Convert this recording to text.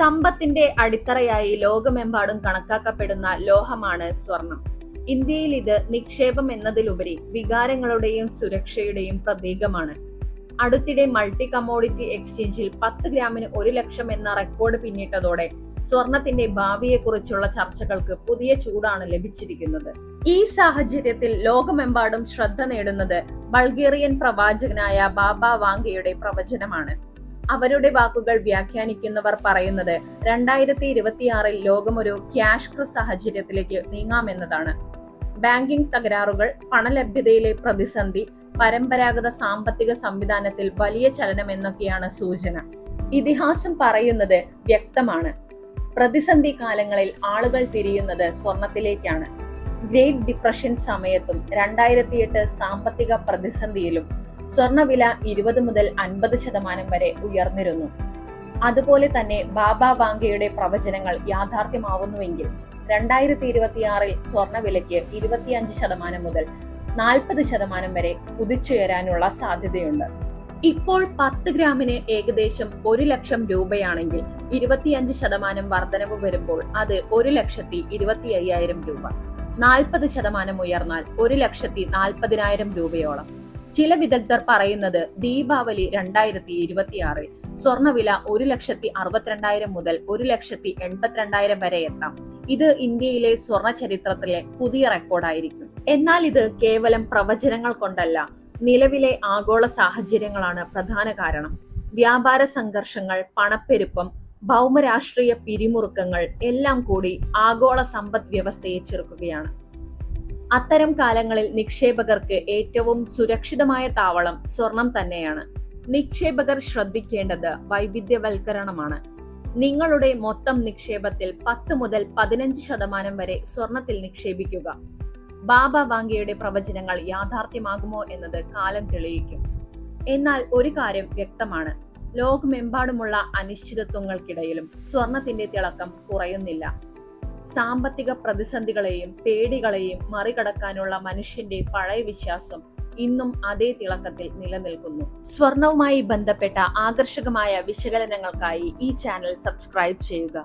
സമ്പത്തിന്റെ അടിത്തറയായി ലോകമെമ്പാടും കണക്കാക്കപ്പെടുന്ന ലോഹമാണ് സ്വർണം. ഇന്ത്യയിൽ ഇത് നിക്ഷേപം എന്നതിലുപരി വികാരങ്ങളുടെയും സുരക്ഷയുടെയും പ്രതീകമാണ്. അടുത്തിടെ മൾട്ടി കമ്മോഡിറ്റി എക്സ്ചേഞ്ചിൽ 10 ഗ്രാമിന് 1 ലക്ഷം എന്ന റെക്കോർഡ് പിന്നിട്ടതോടെ സ്വർണത്തിന്റെ ഭാവിയെക്കുറിച്ചുള്ള ചർച്ചകൾക്ക് പുതിയ ചൂടാണ് ലഭിച്ചിരിക്കുന്നത്. ഈ സാഹചര്യത്തിൽ ലോകമെമ്പാടും ശ്രദ്ധ നേടുന്നത് ബൾഗേറിയൻ പ്രവാചകനായ ബാബ വാങ്കയുടെ പ്രവചനമാണ്. അവരുടെ വാക്കുകൾ വ്യാഖ്യാനിക്കുന്നവർ പറയുന്നത് 2026 ലോകമൊരു ക്യാഷ് ക്രഷ് സാഹചര്യത്തിലേക്ക് നീങ്ങാമെന്നതാണ്. ബാങ്കിംഗ് തകരാറുകൾ, പണലഭ്യതയിലെ പ്രതിസന്ധി, പരമ്പരാഗത സാമ്പത്തിക സംവിധാനത്തിൽ വലിയ ചലനം എന്നൊക്കെയാണ് സൂചന. ഇതിഹാസം പറയുന്നത് വ്യക്തമാണ്. പ്രതിസന്ധി കാലങ്ങളിൽ ആളുകൾ തിരിയുന്നത് സ്വർണത്തിലേക്കാണ്. ഗ്രേറ്റ് ഡിപ്രഷൻ സമയത്തും 2008 സാമ്പത്തിക പ്രതിസന്ധിയിലും സ്വർണവില 20 മുതൽ 50% വരെ ഉയർന്നിരുന്നു. അതുപോലെ തന്നെ ബാബ വാങ്കയുടെ പ്രവചനങ്ങൾ യാഥാർത്ഥ്യമാവുന്നുവെങ്കിൽ 2026 സ്വർണവിലയ്ക്ക് 25% മുതൽ 40% വരെ കുതിച്ചുയരാനുള്ള സാധ്യതയുണ്ട്. ഇപ്പോൾ 10 ഗ്രാമിന് ഏകദേശം 1 ലക്ഷം രൂപയാണെങ്കിൽ 25% വർധനവ് വരുമ്പോൾ അത് 1,25,000 രൂപ. 40% ഉയർന്നാൽ 1,40,000 രൂപയോളം. ചില വിദഗ്ധർ പറയുന്നത് ദീപാവലി 2026 സ്വർണവില 1,62,000 മുതൽ 1,82,000 വരെ എത്താം. ഇത് ഇന്ത്യയിലെ സ്വർണ ചരിത്രത്തിലെ പുതിയ റെക്കോർഡായിരിക്കും. എന്നാൽ ഇത് കേവലം പ്രവചനങ്ങൾ കൊണ്ടല്ല, നിലവിലെ ആഗോള സാഹചര്യങ്ങളാണ് പ്രധാന കാരണം. വ്യാപാര സംഘർഷങ്ങൾ, പണപ്പെരുപ്പം, ഭൗമരാഷ്ട്രീയ പിരിമുറുക്കങ്ങൾ എല്ലാം കൂടി ആഗോള സമ്പദ് വ്യവസ്ഥയെ ചെറുക്കുകയാണ്. അത്തരം കാലങ്ങളിൽ നിക്ഷേപകർക്ക് ഏറ്റവും സുരക്ഷിതമായ താവളം സ്വർണം തന്നെയാണ്. നിക്ഷേപകർ ശ്രദ്ധിക്കേണ്ടത് വൈവിധ്യവൽക്കരണമാണ്. നിങ്ങളുടെ മൊത്തം നിക്ഷേപത്തിൽ 10 മുതൽ 15% വരെ സ്വർണത്തിൽ നിക്ഷേപിക്കുക. ബാബ വാങ്കയുടെ പ്രവചനങ്ങൾ യാഥാർത്ഥ്യമാകുമോ എന്നത് കാലം തെളിയിക്കും. എന്നാൽ ഒരു കാര്യം വ്യക്തമാണ്, ലോകമെമ്പാടുമുള്ള അനിശ്ചിതത്വങ്ങൾക്കിടയിലും സ്വർണത്തിന്റെ തിളക്കം കുറയുന്നില്ല. സാമ്പത്തിക പ്രതിസന്ധികളെയും പേടികളെയും മറികടക്കാനുള്ള മനുഷ്യന്റെ പഴയ വിശ്വാസം ഇന്നും അതേ തിളക്കത്തിൽ നിലനിൽക്കുന്നു. സ്വർണവുമായി ബന്ധപ്പെട്ട ആകർഷകമായ വിശകലനങ്ങൾക്കായി ഈ ചാനൽ സബ്സ്ക്രൈബ് ചെയ്യുക.